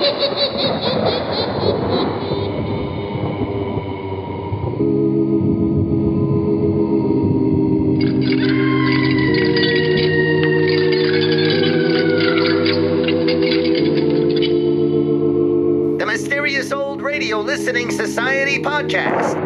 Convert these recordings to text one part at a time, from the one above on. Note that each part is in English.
The Mysterious Old Radio Listening Society podcast.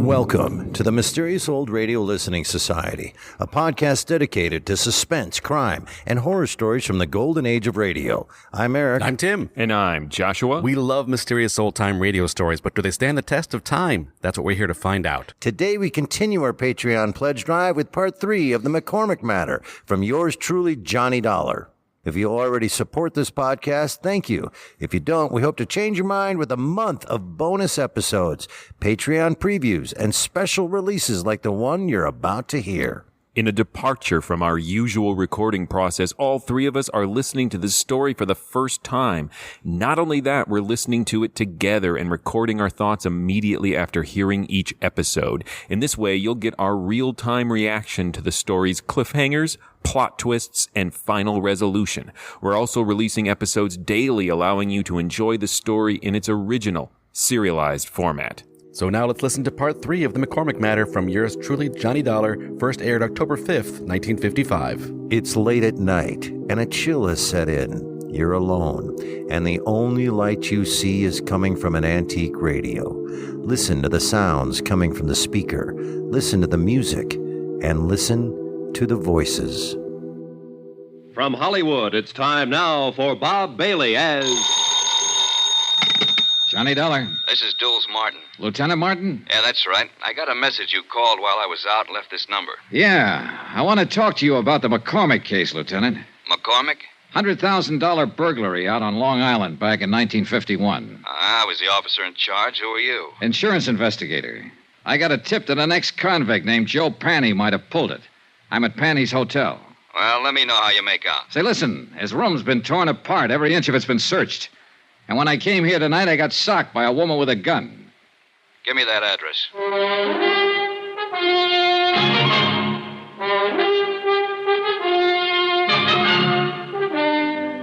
Welcome to the Mysterious Old Radio Listening Society, a podcast dedicated to suspense, crime, and horror stories from the golden age of radio. I'm Eric. I'm Tim. And I'm Joshua. We love mysterious old-time radio stories, but do they stand the test of time? That's what we're here to find out. Today we continue our Patreon pledge drive with part 3 of the McCormick matter from yours truly, Johnny Dollar. If you already support this podcast, thank you. If you don't, we hope to change your mind with a month of bonus episodes, Patreon previews, and special releases like the one you're about to hear. In a departure from our usual recording process, all three of us are listening to this story for the first time. Not only that, we're listening to it together and recording our thoughts immediately after hearing each episode. In this way, you'll get our real-time reaction to the story's cliffhangers, plot twists, and final resolution. We're also releasing episodes daily, allowing you to enjoy the story in its original, serialized format. So now let's listen to part 3 of the McCormick matter from yours truly, Johnny Dollar, first aired October 5th, 1955. It's late at night, and a chill has set in. You're alone, and the only light you see is coming from an antique radio. Listen to the sounds coming from the speaker. Listen to the music, and listen to the voices. From Hollywood, it's time now for Bob Bailey as... Johnny Dollar. This is Jules Martin. Lieutenant Martin? Yeah, that's right. I got a message you called while I was out and left this number. Yeah, I want to talk to you about the McCormick case, Lieutenant. McCormick? $100,000 burglary out on Long Island back in 1951. I was the officer in charge. Who are you? Insurance investigator. I got a tip that an ex-convict named Joe Panny might have pulled it. I'm at Panny's hotel. Well, let me know how you make out. Say, listen, his room's been torn apart. Every inch of it's been searched. And when I came here tonight, I got socked by a woman with a gun. Give me that address.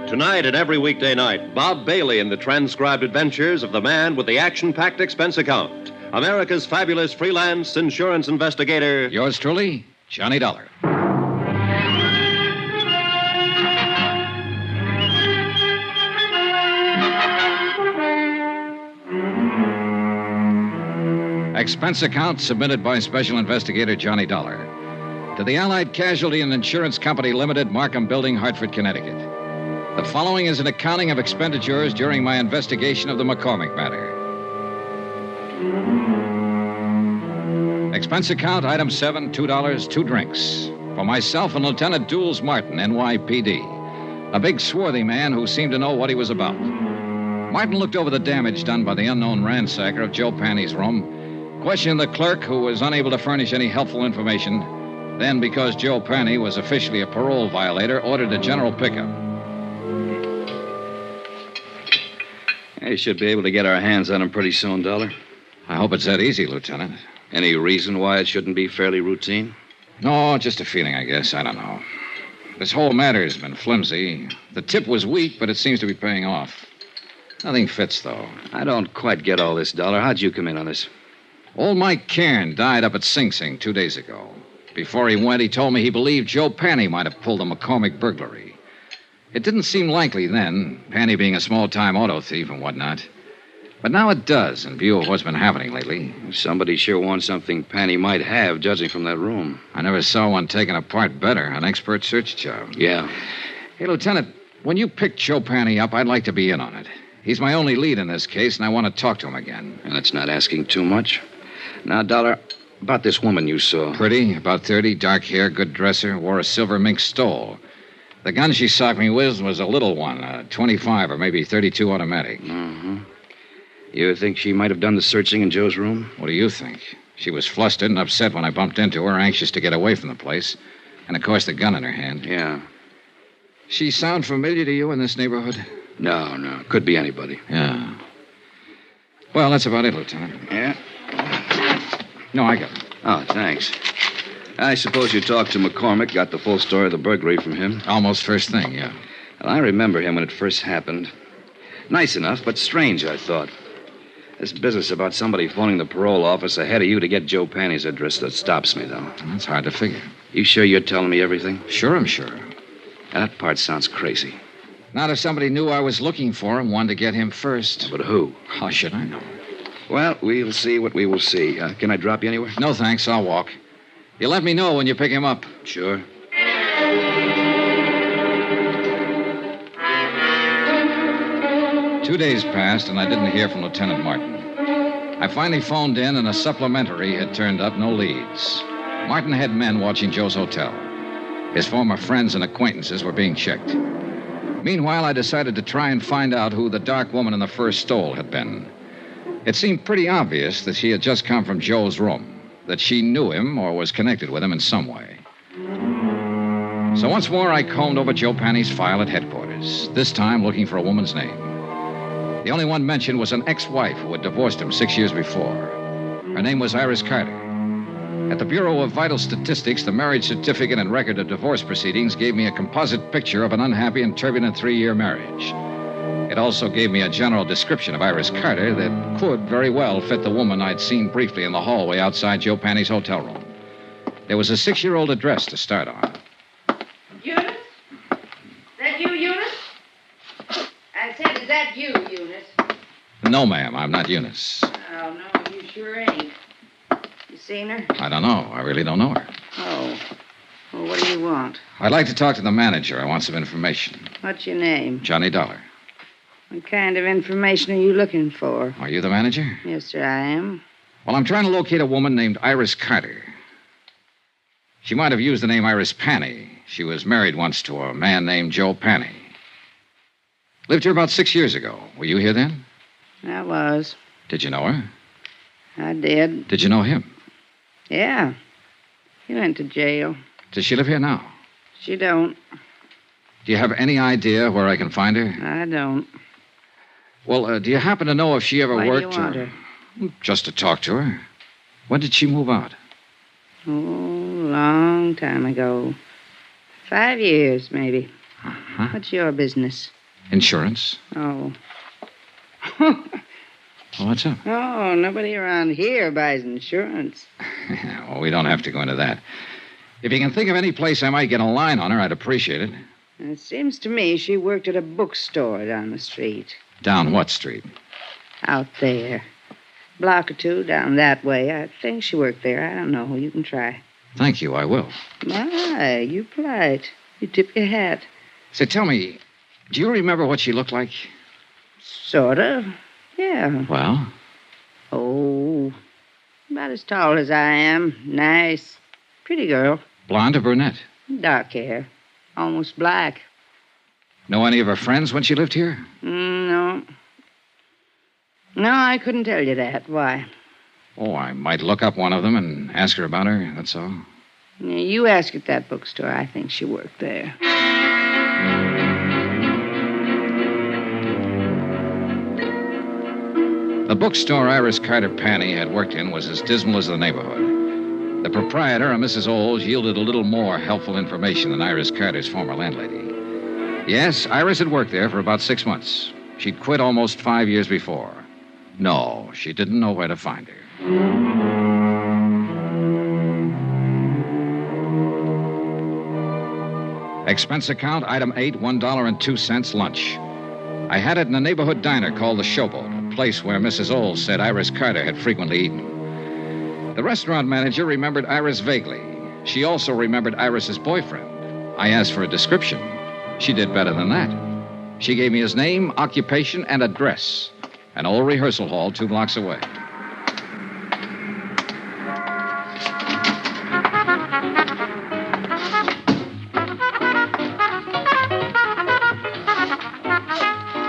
Tonight and every weekday night, Bob Bailey in the transcribed adventures of the man with the action-packed expense account. America's fabulous freelance insurance investigator. Yours truly, Johnny Dollar. Expense account submitted by Special Investigator Johnny Dollar to the Allied Casualty and Insurance Company Limited, Markham Building, Hartford, Connecticut. The following is an accounting of expenditures during my investigation of the McCormick matter. Expense account, item 7, $2, 2 drinks. For myself and Lieutenant Jules Martin, NYPD. A big, swarthy man who seemed to know what he was about. Martin looked over the damage done by the unknown ransacker of Joe Panny's room, questioned the clerk, who was unable to furnish any helpful information. Then, because Joe Panny was officially a parole violator, ordered a general pickup. We should be able to get our hands on him pretty soon, Dollar. I hope it's that easy, Lieutenant. Any reason why it shouldn't be fairly routine? No, just a feeling, I guess. I don't know. This whole matter has been flimsy. The tip was weak, but it seems to be paying off. Nothing fits, though. I don't quite get all this, Dollar. How'd you come in on this? Old Mike Cairn died up at Sing Sing 2 days ago. Before he went, he told me he believed Joe Panny might have pulled the McCormick burglary. It didn't seem likely then, Panny being a small-time auto thief and whatnot. But now it does, in view of what's been happening lately. Somebody sure wants something Panny might have, judging from that room. I never saw one taken apart better. An expert search job. Yeah. Hey, Lieutenant, when you picked Joe Panny up, I'd like to be in on it. He's my only lead in this case, and I want to talk to him again. And it's not asking too much. Now, Dollar, about this woman you saw. Pretty, about 30, dark hair, good dresser, wore a silver mink stole. The gun she socked me with was a little one, a 25 or maybe 32 automatic. Mm-hmm. You think she might have done the searching in Joe's room? What do you think? She was flustered and upset when I bumped into her, anxious to get away from the place. And, of course, the gun in her hand. Yeah. She sound familiar to you in this neighborhood? No. Could be anybody. Yeah. Well, that's about it, Lieutenant. Yeah? No, I got it. Oh, thanks. I suppose you talked to McCormick, got the full story of the burglary from him? Almost first thing, yeah. Well, I remember him when it first happened. Nice enough, but strange, I thought. This business about somebody phoning the parole office ahead of you to get Joe Panny's address, that stops me, though. That's hard to figure. You sure you're telling me everything? Sure, I'm sure. That part sounds crazy. Not if somebody knew I was looking for him, wanted to get him first. But who? How should I know? Well, we'll see what we will see. Can I drop you anywhere? No, thanks. I'll walk. You let me know when you pick him up. Sure. 2 days passed, and I didn't hear from Lieutenant Martin. I finally phoned in, and a supplementary had turned up, no leads. Martin had men watching Joe's hotel. His former friends and acquaintances were being checked. Meanwhile, I decided to try and find out who the dark woman in the first stole had been. It seemed pretty obvious that she had just come from Joe's room, that she knew him or was connected with him in some way. So once more, I combed over Joe Panny's file at headquarters, this time looking for a woman's name. The only one mentioned was an ex-wife who had divorced him 6 years before. Her name was Iris Carter. At the Bureau of Vital Statistics, the marriage certificate and record of divorce proceedings gave me a composite picture of an unhappy and turbulent 3-year marriage. It also gave me a general description of Iris Carter that could very well fit the woman I'd seen briefly in the hallway outside Joe Panny's hotel room. There was a 6-year-old address to start on. Eunice? Is that you, Eunice? I said, is that you, Eunice? No, ma'am, I'm not Eunice. Oh, no, you sure ain't. You seen her? I don't know. I really don't know her. Oh. Well, what do you want? I'd like to talk to the manager. I want some information. What's your name? Johnny Dollar. What kind of information are you looking for? Are you the manager? Yes, sir, I am. Well, I'm trying to locate a woman named Iris Carter. She might have used the name Iris Panny. She was married once to a man named Joe Panny. Lived here about 6 years ago. Were you here then? I was. Did you know her? I did. Did you know him? Yeah. He went to jail. Does she live here now? She don't. Do you have any idea where I can find her? I don't. Well, do you happen to know if she ever Why worked do you want her? Just to talk to her. When did she move out? Oh, long time ago. 5 years, maybe. Uh-huh. What's your business? Insurance. Oh. Well, what's up? Oh, nobody around here buys insurance. Well, we don't have to go into that. If you can think of any place I might get a line on her, I'd appreciate it. It seems to me she worked at a bookstore down the street. Down what street? Out there. Block or two down that way. I think she worked there. I don't know. You can try. Thank you, I will. My, you polite. You tip your hat. Say, tell me, do you remember what she looked like? Sort of. Yeah. Well? Oh, about as tall as I am. Nice. Pretty girl. Blonde or brunette? Dark hair. Almost black. Know any of her friends when she lived here? No. No, I couldn't tell you that. Why? Oh, I might look up one of them and ask her about her, that's all. Yeah, you ask at that bookstore. I think she worked there. The bookstore Iris Carter Panny had worked in was as dismal as the neighborhood. The proprietor, a Mrs. Oles, yielded a little more helpful information than Iris Carter's former landlady. Yes, Iris had worked there for about 6 months. She'd quit almost 5 years before. No, she didn't know where to find her. Expense account, item 8, $1.02 lunch. I had it in a neighborhood diner called the Showboat, a place where Mrs. Oles said Iris Carter had frequently eaten. The restaurant manager remembered Iris vaguely. She also remembered Iris's boyfriend. I asked for a description. She did better than that. She gave me his name, occupation, and address. An old rehearsal hall 2 blocks away.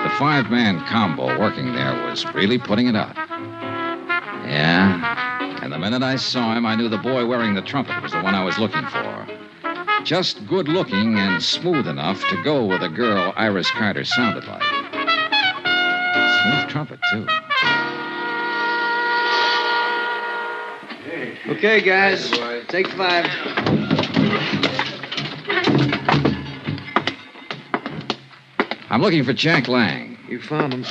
The 5-man combo working there was really putting it out. Yeah, and the minute I saw him, I knew the boy wearing the trumpet was the one I was looking for. Just good-looking and smooth enough to go with a girl Iris Carter sounded like. Smooth trumpet, too. Okay, guys. Take 5. I'm looking for Jack Lang. You found him.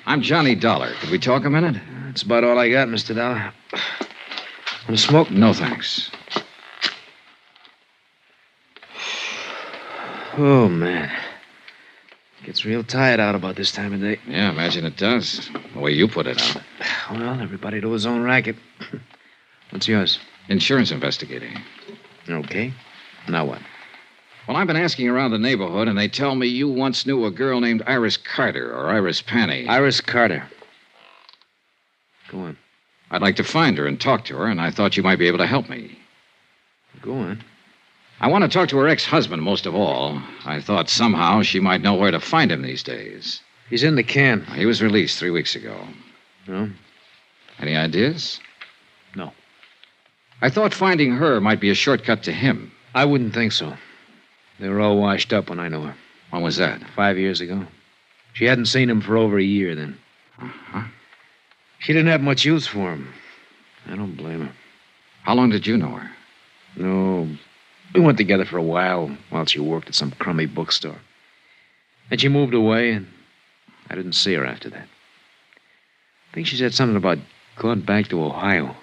I'm Johnny Dollar. Could we talk a minute? That's about all I got, Mr. Dollar. Want to smoke? No, thanks. Oh, man. Gets real tired out about this time of day. Yeah, imagine it does. The way you put it out. Well, everybody to his own racket. What's yours? Insurance investigating. Okay. Now what? Well, I've been asking around the neighborhood, and they tell me you once knew a girl named Iris Carter, or Iris Panny. Iris Carter. Go on. I'd like to find her and talk to her, and I thought you might be able to help me. Go on. I want to talk to her ex-husband most of all. I thought somehow she might know where to find him these days. He's in the can. He was released 3 weeks ago. No? Any ideas? No. I thought finding her might be a shortcut to him. I wouldn't think so. They were all washed up when I knew her. When was that? 5 years ago. She hadn't seen him for over a year then. Uh-huh. She didn't have much use for him. I don't blame her. How long did you know her? No. We went together for a while she worked at some crummy bookstore. Then she moved away, and I didn't see her after that. I think she said something about going back to Ohio.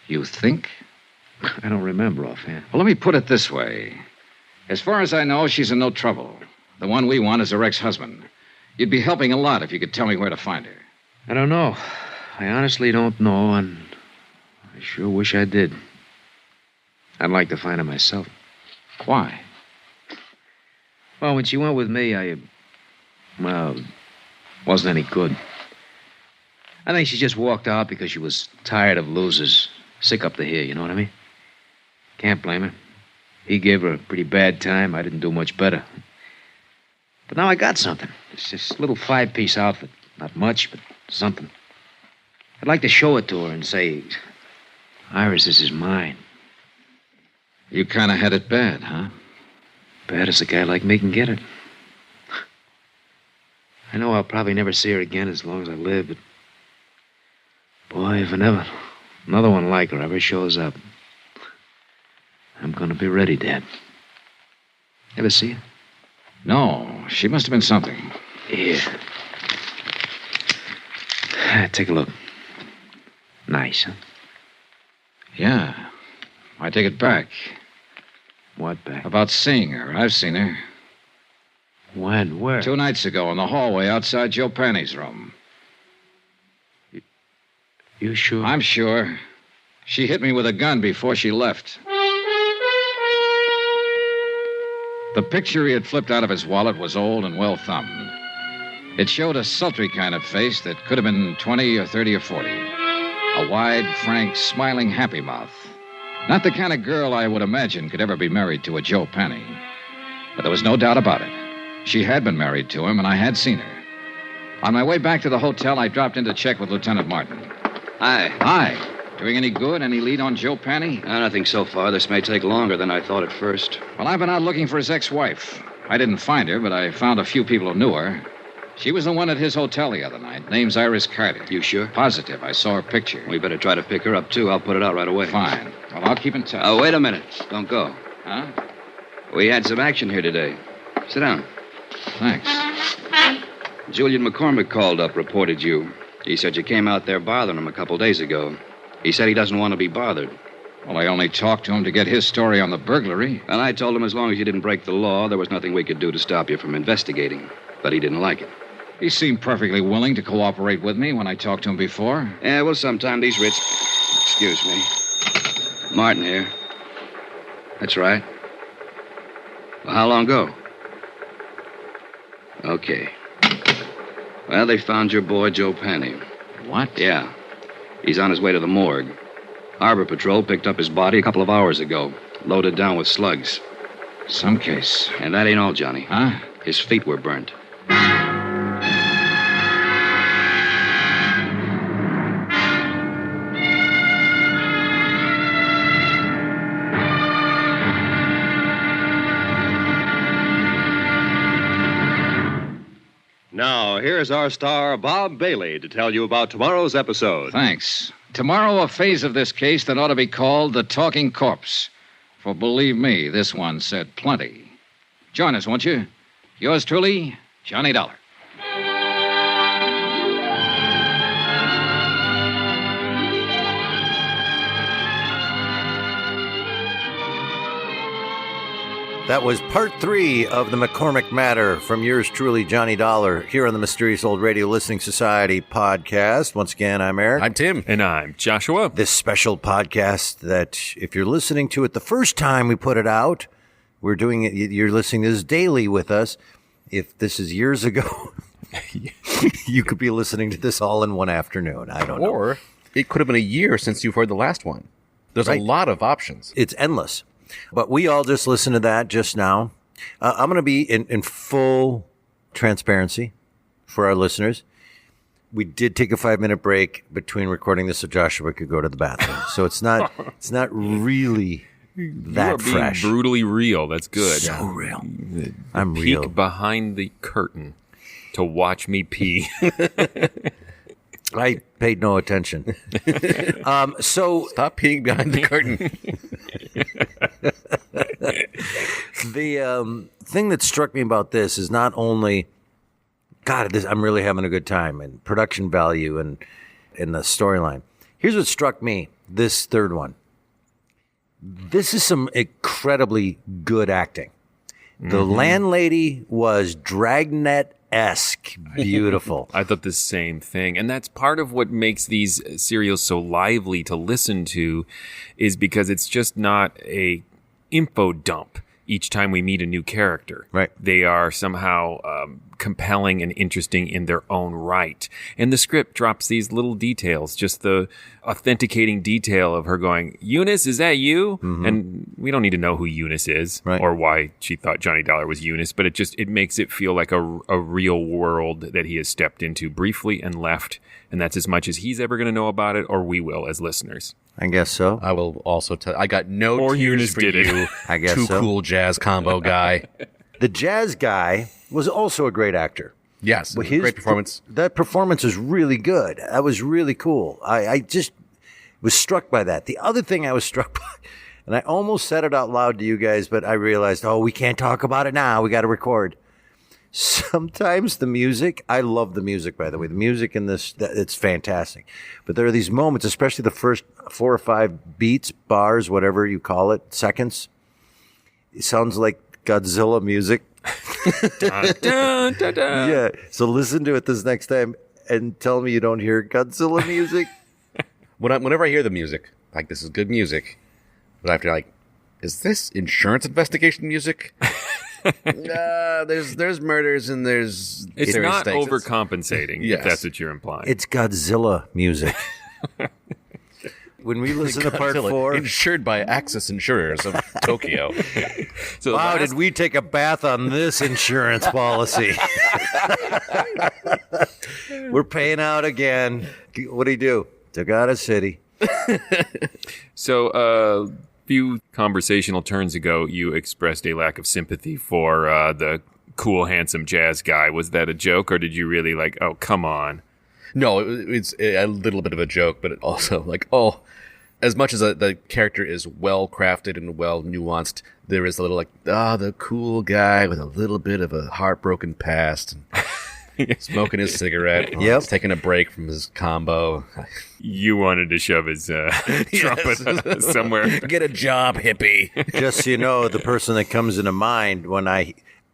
You think? I don't remember offhand. Well, let me put it this way. As far as I know, she's in no trouble. The one we want is her ex-husband. You'd be helping a lot if you could tell me where to find her. I don't know. I honestly don't know, and I sure wish I did. I'd like to find her myself. Why? Well, when she went with me, wasn't any good. I think she just walked out because she was tired of losers. Sick up to here, you know what I mean? Can't blame her. He gave her a pretty bad time. I didn't do much better. But now I got something. It's this little 5-piece outfit. Not much, but something. I'd like to show it to her and say, Iris, this is mine. You kind of had it bad, huh? Bad as a guy like me can get it. I know I'll probably never see her again as long as I live, but... boy, if another one like her ever shows up, I'm gonna be ready, Dad. Ever see her? No, she must have been something. Here. Take a look. Nice, huh? Yeah. I take it back. What back? About seeing her. I've seen her. When? Where? 2 nights ago in the hallway outside Joe Panny's room. You sure? I'm sure. She hit me with a gun before she left. The picture he had flipped out of his wallet was old and well thumbed. It showed a sultry kind of face that could have been 20 or 30 or 40. A wide, frank, smiling, happy mouth. Not the kind of girl I would imagine could ever be married to a Joe Panny. But there was no doubt about it. She had been married to him, and I had seen her. On my way back to the hotel, I dropped in to check with Lieutenant Martin. Hi. Hi. Doing any good? Any lead on Joe Panny? Nothing so far. This may take longer than I thought at first. Well, I've been out looking for his ex-wife. I didn't find her, but I found a few people who knew her. She was the one at his hotel the other night. Name's Iris Carter. You sure? Positive. I saw her picture. We better try to pick her up, too. I'll put it out right away. Fine. Well, I'll keep in touch. Oh, wait a minute. Don't go. Huh? We had some action here today. Sit down. Thanks. Julian McCormick called up, reported you. He said you came out there bothering him a couple days ago. He said he doesn't want to be bothered. Well, I only talked to him to get his story on the burglary. And I told him as long as you didn't break the law, there was nothing we could do to stop you from investigating. But he didn't like it. He seemed perfectly willing to cooperate with me when I talked to him before. Yeah, well, sometime these rich... Excuse me. Martin here. That's right. Well, how long ago? Okay. Well, they found your boy, Joe Panny. What? Yeah. He's on his way to the morgue. Harbor Patrol picked up his body a couple of hours ago, loaded down with slugs. Some case. And that ain't all, Johnny. Huh? His feet were burnt. Now, here's our star, Bob Bailey, to tell you about tomorrow's episode. Thanks. Tomorrow, a phase of this case that ought to be called the Talking Corpse. For believe me, this one said plenty. Join us, won't you? Yours truly, Johnny Dollar. That was part 3 of the McCormick Matter from yours truly, Johnny Dollar, here on the Mysterious Old Radio Listening Society podcast. Once again, I'm Eric. I'm Tim. And I'm Joshua. This special podcast that, if you're listening to it the first time we put it out, we're doing it, you're listening to this daily with us. If this is years ago, you could be listening to this all in one afternoon. I don't know. Or it could have been a year since you've heard the last one. There's Right. a lot of options. It's endless. But we all just listened to that just now. I'm going to be in full transparency for our listeners. We did take a 5-minute break between recording this so Joshua could go to the bathroom. So it's not really that you are being fresh. brutally real. That's good. So real. I'm Peek real. behind the curtain to watch me pee. I paid no attention. So Stop peeing behind the curtain. the thing that struck me about this is not only, God, I'm really having a good time, and production value and the storyline. Here's what struck me, this third one. This is some incredibly good acting. The landlady was Dragnet-esque beautiful. I thought the same thing. And that's part of what makes these serials so lively to listen to, is because it's just not a info dump each time we meet a new character. Right. They are somehow compelling and interesting in their own right. And the script drops these little details, just the authenticating detail of her going, Eunice, is that you? And we don't need to know who Eunice is, Right. or why she thought Johnny Dollar was Eunice, but it makes it feel like a real world that he has stepped into briefly and left. And that's as much as he's ever going to know about it, or we will as listeners. I guess so. I will also tell. I got no Or tears Eunice for did it. you. I guess Too so. cool jazz combo guy. The jazz guy was also a great actor. Yes, Well, great performance. That performance is really good. That was really cool. I just was struck by that. The other thing I was struck by, and I almost said it out loud to you guys, but I realized, we can't talk about it now. We got to record. Sometimes the music, I love the music, by the way. The music in this, it's fantastic. But there are these moments, especially the first 4 or 5 beats, bars, whatever you call it, seconds. It sounds like Godzilla music. Dun, dun, dun, dun. Yeah. So listen to it this next time and tell me you don't hear Godzilla music. Whenever I hear the music, like, this is good music, but I have to is this insurance investigation music? Nah, there's murders and there's It's serious not stakes. overcompensating, Yes. if that's what you're implying. It's Godzilla music. When we listen to part Godzilla, 4, insured by Axis Insurers of Tokyo. So wow, last- did we take a bath on this insurance policy? We're paying out again. What do you do? Took out a city. So a few conversational turns ago, you expressed a lack of sympathy for the cool, handsome jazz guy. Was that a joke, or did you really oh, come on? No, it's a little bit of a joke, but it also as much as the character is well crafted and well nuanced, there is a little the cool guy with a little bit of a heartbroken past, and smoking his cigarette, Yep. he's taking a break from his combo. You wanted to shove his trumpet somewhere. Get a job, hippie. Just so you know, the person that comes into mind when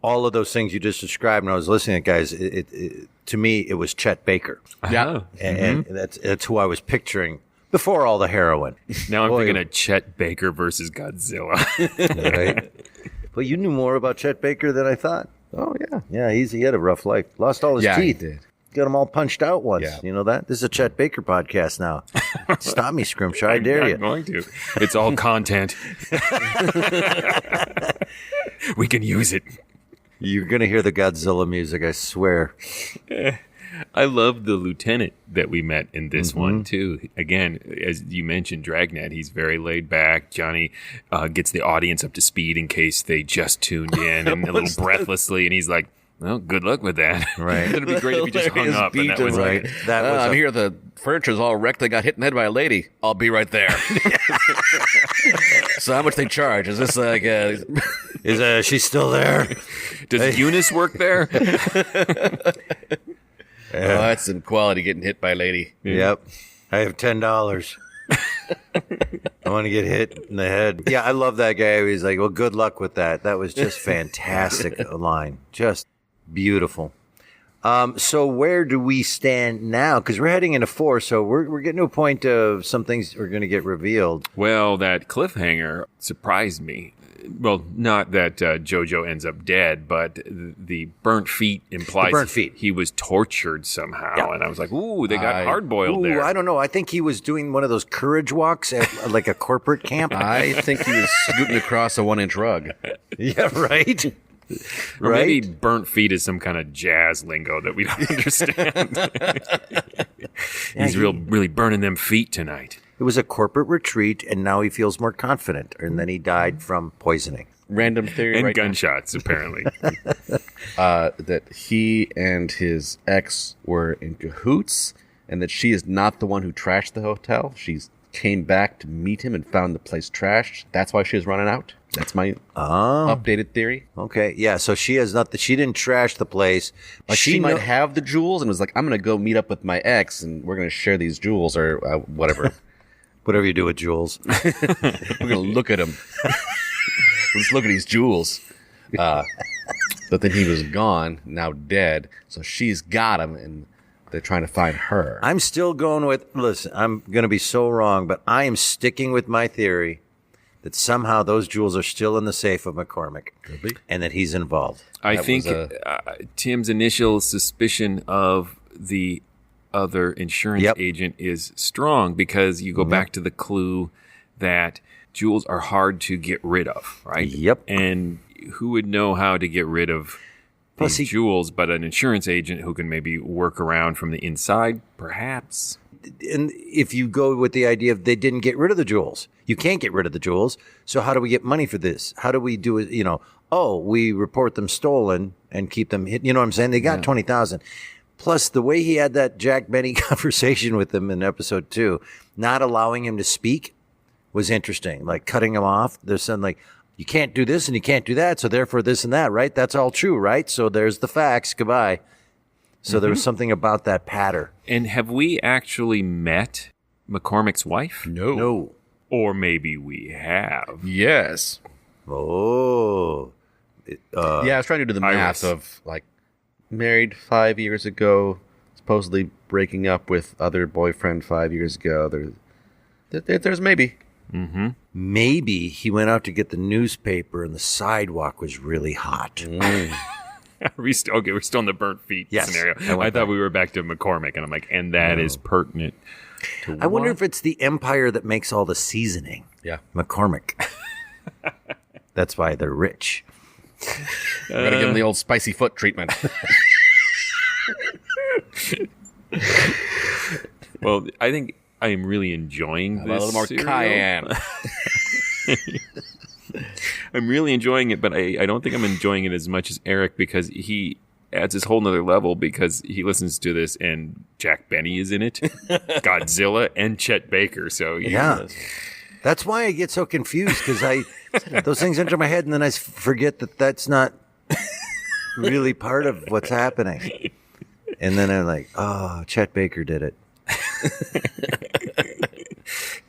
all of those things you just described when I was listening to it, guys, it to me, it was Chet Baker. Yeah. And that's who I was picturing before all the heroin. Now I'm Boy. thinking of Chet Baker versus Godzilla. Right? Well, you knew more about Chet Baker than I thought. Oh, yeah. Yeah, he had a rough life. Lost all his Yeah, he teeth. did. Got them all punched out once. Yeah. You know that? This is a Chet Baker podcast now. Stop me, Scrimshaw. I dare I'm you. going to. It's all content. We can use it. You're going to hear the Godzilla music, I swear. I love the lieutenant that we met in this one, too. Again, as you mentioned, Dragnet, he's very laid back. Johnny gets the audience up to speed in case they just tuned in and a little breathlessly. And he's like, Well, good luck with that. Right. It'd be great if you just hung up. And that was right. That was I'm here. The furniture's all wrecked. They got hit in the head by a lady. I'll be right there. So how much they charge? Is this like Is she still there? Does Eunice work there? Oh, that's some quality getting hit by a lady. Yep. I have $10. I want to get hit in the head. Yeah, I love that guy. He's like, well, good luck with that. That was just fantastic line. Just beautiful. So where do we stand now? Because we're heading into 4, so we're getting to a point of some things are going to get revealed. Well, that cliffhanger surprised me. Well, not that JoJo ends up dead, but the burnt feet implies he was tortured somehow. Yeah. And I was like, ooh, they got hard-boiled there. I don't know. I think he was doing one of those courage walks at like a corporate camp. I think he was scooting across a 1-inch rug. Yeah, right? Or maybe burnt feet is some kind of jazz lingo that we don't understand. He's really burning them feet tonight. It was a corporate retreat, and now he feels more confident. And then he died from poisoning. Random theory, and gunshots, apparently. That he and his ex were in cahoots, and that she is not the one who trashed the hotel. She came back to meet him and found the place trashed. That's why she was running out. That's my updated theory. Okay, yeah. So she has not. She didn't trash the place. Like she might have the jewels, and was like, "I'm going to go meet up with my ex, and we're going to share these jewels or whatever." Whatever you do with jewels. We're going to look at them. Let's look at these jewels. But then he was gone, now dead. So she's got him, and they're trying to find her. I'm still going with, listen, I'm going to be so wrong, but I am sticking with my theory that somehow those jewels are still in the safe of McCormick. Could be. And that he's involved. I think Tim's initial suspicion of the other insurance agent is strong because you go back to the clue that jewels are hard to get rid of, right? Yep. And who would know how to get rid of these jewels but an insurance agent who can maybe work around from the inside, perhaps? And if you go with the idea of they didn't get rid of the jewels, you can't get rid of the jewels. So how do we get money for this? How do we do it? We report them stolen and keep them hidden. You know what I'm saying? They got $20,000. Plus, the way he had that Jack Benny conversation with him in episode 2, not allowing him to speak was interesting. Like cutting him off. There's something like, you can't do this and you can't do that. So therefore this and that, right? That's all true, right? So there's the facts. Goodbye. So there was something about that patter. And have we actually met McCormick's wife? No. Or maybe we have. Yes. Oh. I was trying to do the math of like married 5 years ago, supposedly breaking up with other boyfriend 5 years ago. There's maybe. Mm-hmm. Maybe he went out to get the newspaper and the sidewalk was really hot. We're still in the burnt feet scenario. I thought we were back to McCormick, and I'm like, and that is pertinent to I wonder if it's the Empire that makes all the seasoning. Yeah. McCormick. That's why they're rich. We're going to give him the old spicy foot treatment. Well, I think I am really enjoying this. A little more cereal. cayenne. I'm really enjoying it, but I don't think I'm enjoying it as much as Eric because he adds this whole nother level because he listens to this and Jack Benny is in it, Godzilla, and Chet Baker. So yeah. That's why I get so confused because those things enter my head and then I forget that that's not really part of what's happening. And then I'm like, oh, Chet Baker did it.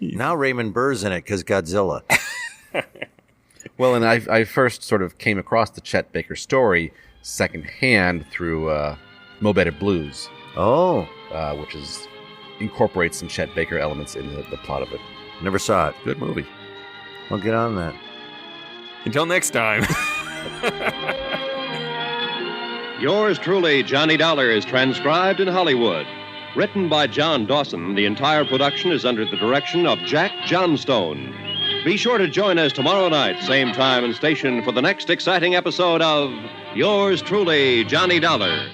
Now Raymond Burr's in it because Godzilla. Well, and I first sort of came across the Chet Baker story secondhand through Mo Better Blues. Oh. Which incorporates some Chet Baker elements in the plot of it. Never saw it. Good movie. I'll get on that. Until next time. Yours truly, Johnny Dollar, is transcribed in Hollywood. Written by John Dawson, the entire production is under the direction of Jack Johnstone. Be sure to join us tomorrow night, same time and station, for the next exciting episode of Yours truly, Johnny Dollar.